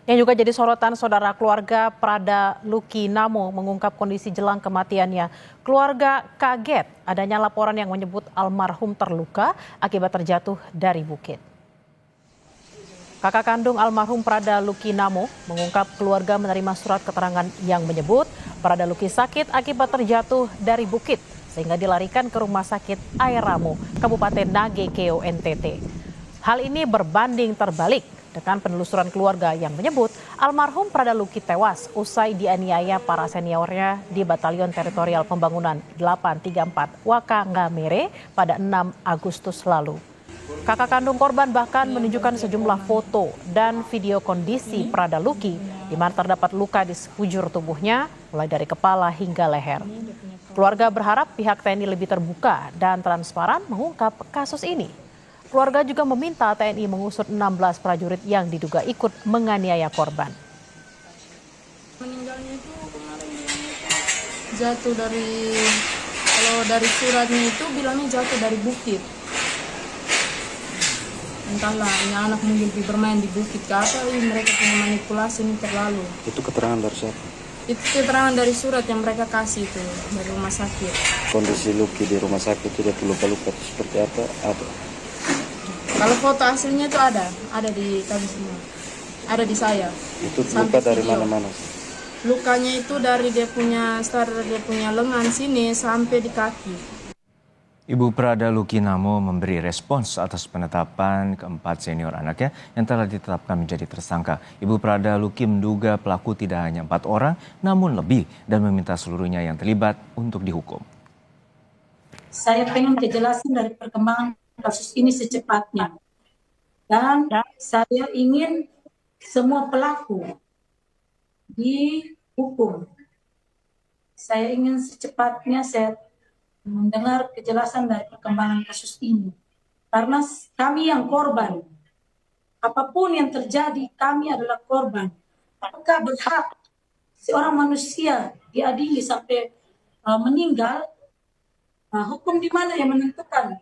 Yang juga jadi sorotan, saudara, keluarga Prada Luki Namo mengungkap kondisi jelang kematiannya. Keluarga kaget adanya laporan yang menyebut almarhum terluka akibat terjatuh dari bukit. Kakak kandung almarhum Prada Luki Namo mengungkap keluarga menerima surat keterangan yang menyebut Prada Luki sakit akibat terjatuh dari bukit sehingga dilarikan ke Rumah Sakit Air Ramo, Kabupaten Nagekeo, NTT. Hal ini berbanding terbalik dengan penelusuran keluarga yang menyebut almarhum Prada Luki tewas usai dianiaya para seniornya di Batalion Teritorial Pembangunan 834 Wakangamere pada 6 Agustus lalu. Kakak kandung korban bahkan menunjukkan sejumlah foto dan video kondisi Prada Luki di mana terdapat luka di sekujur tubuhnya mulai dari kepala hingga leher. Keluarga berharap pihak TNI lebih terbuka dan transparan mengungkap kasus ini. Keluarga juga meminta TNI mengusut 16 prajurit yang diduga ikut menganiaya korban. Meninggalnya itu kemarin jatuh dari, kalau dari suratnya itu bilangnya jatuh dari bukit. Entahlah, ini anak mungkin bermain di bukit ke apa, mereka punya manipulasi ini terlalu. Itu keterangan dari siapa? Itu keterangan dari surat yang mereka kasih itu dari rumah sakit. Kondisi Luki di rumah sakit itu luka-luka seperti apa? Ada. Kalau foto aslinya itu ada di kami semua, ada di saya. Itu sampai luka dari video. mana-mana? Lukanya itu dari dia punya lengan sini sampai di kaki. Ibu Prada Luki Namo memberi respons atas penetapan keempat senior anaknya yang telah ditetapkan menjadi tersangka. Ibu Prada Luki menduga pelaku tidak hanya 4 orang, namun lebih, dan meminta seluruhnya yang terlibat untuk dihukum. Saya pengen kejelasan dari perkembangan kasus ini secepatnya. Dan saya ingin semua pelaku dihukum. Saya ingin secepatnya saya mendengar kejelasan dari perkembangan kasus ini. Karena kami yang korban, apapun yang terjadi, kami adalah korban. Apakah berhak seorang manusia diadili sampai meninggal? Hukum di mana yang menentukan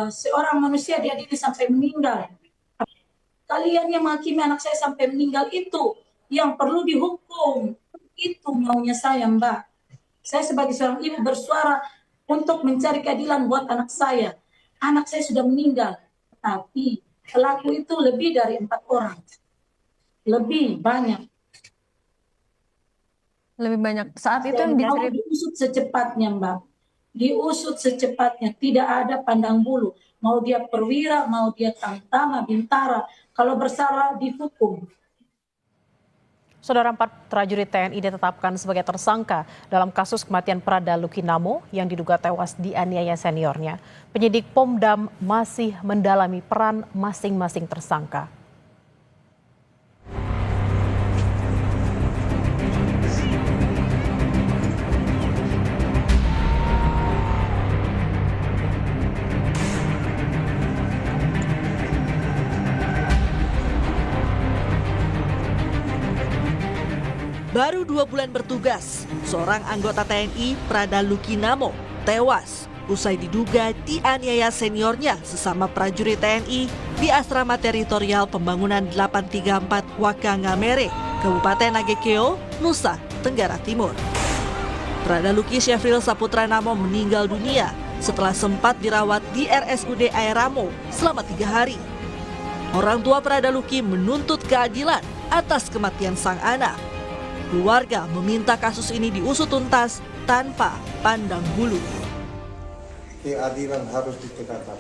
seorang manusia diadili sampai meninggal? Kalian yang menghakimi anak saya sampai meninggal itu yang perlu dihukum. Itu maunya saya, Mbak. Saya sebagai seorang ibu bersuara untuk mencari keadilan buat anak saya. Anak saya sudah meninggal, tapi pelaku itu lebih dari 4 orang. Lebih banyak. Lebih banyak. Saat itu yang diusut secepatnya, Mbak. Diusut secepatnya, tidak ada pandang bulu. Mau dia perwira, mau dia tamtama, bintara. Kalau bersalah dihukum. Saudara, 4 prajurit TNI ditetapkan sebagai tersangka dalam kasus kematian Prada Luki Namo yang diduga tewas dianiaya seniornya. Penyidik Pomdam masih mendalami peran masing-masing tersangka. Baru 2 bulan bertugas, seorang anggota TNI Prada Luki Namo tewas usai diduga dianiaya seniornya sesama prajurit TNI di Asrama Teritorial Pembangunan 834 Wakangamere, Kabupaten Nagekeo, Nusa Tenggara Timur. Prada Luki Syafril Saputra Namo meninggal dunia setelah sempat dirawat di RSUD Air Ramo selama 3 hari. Orang tua Prada Luki menuntut keadilan atas kematian sang anak. Keluarga meminta kasus ini diusut tuntas tanpa pandang bulu. Keadilan harus ditegakkan.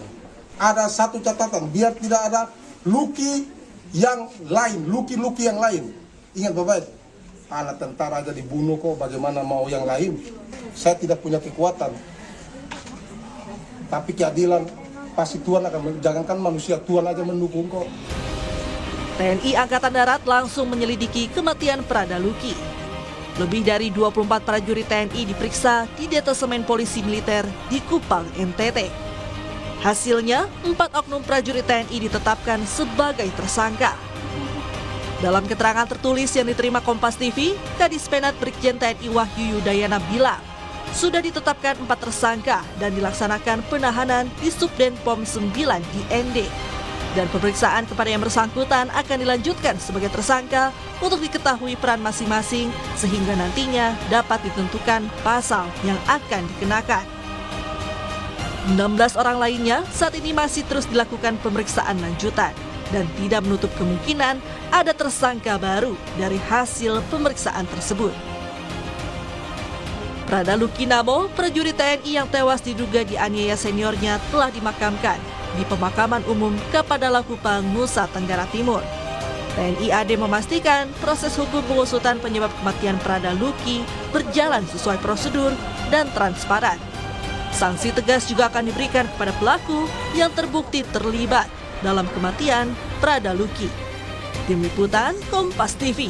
Ada satu catatan, biar tidak ada Luki yang lain, Luki yang lain. Ingat baik, anak tentara aja dibunuh kok, bagaimana mau yang lain? Saya tidak punya kekuatan. Tapi keadilan pasti Tuhan akan, jangankan manusia, Tuhan aja mendukung kok. TNI Angkatan Darat langsung menyelidiki kematian Prada Luki. Lebih dari 24 prajurit TNI diperiksa di Detasemen Polisi Militer di Kupang, NTT. Hasilnya, 4 oknum prajurit TNI ditetapkan sebagai tersangka. Dalam keterangan tertulis yang diterima Kompas TV, Kadis Penat Brigjen TNI Wahyu Yudayana bilang, sudah ditetapkan 4 tersangka dan dilaksanakan penahanan di Subden POM 9 di ND. dan pemeriksaan kepada yang bersangkutan akan dilanjutkan sebagai tersangka untuk diketahui peran masing-masing sehingga nantinya dapat ditentukan pasal yang akan dikenakan. 16 orang lainnya saat ini masih terus dilakukan pemeriksaan lanjutan dan tidak menutup kemungkinan ada tersangka baru dari hasil pemeriksaan tersebut. Prada Lukinamo, prajurit TNI yang tewas diduga dianiaya seniornya, telah dimakamkan di pemakaman umum Kapadala Kupang, Nusa Tenggara Timur. TNI AD memastikan proses hukum pengusutan penyebab kematian Prada Luki berjalan sesuai prosedur dan transparan. Sanksi tegas juga akan diberikan kepada pelaku yang terbukti terlibat dalam kematian Prada Luki. Tim Liputan Kompas TV.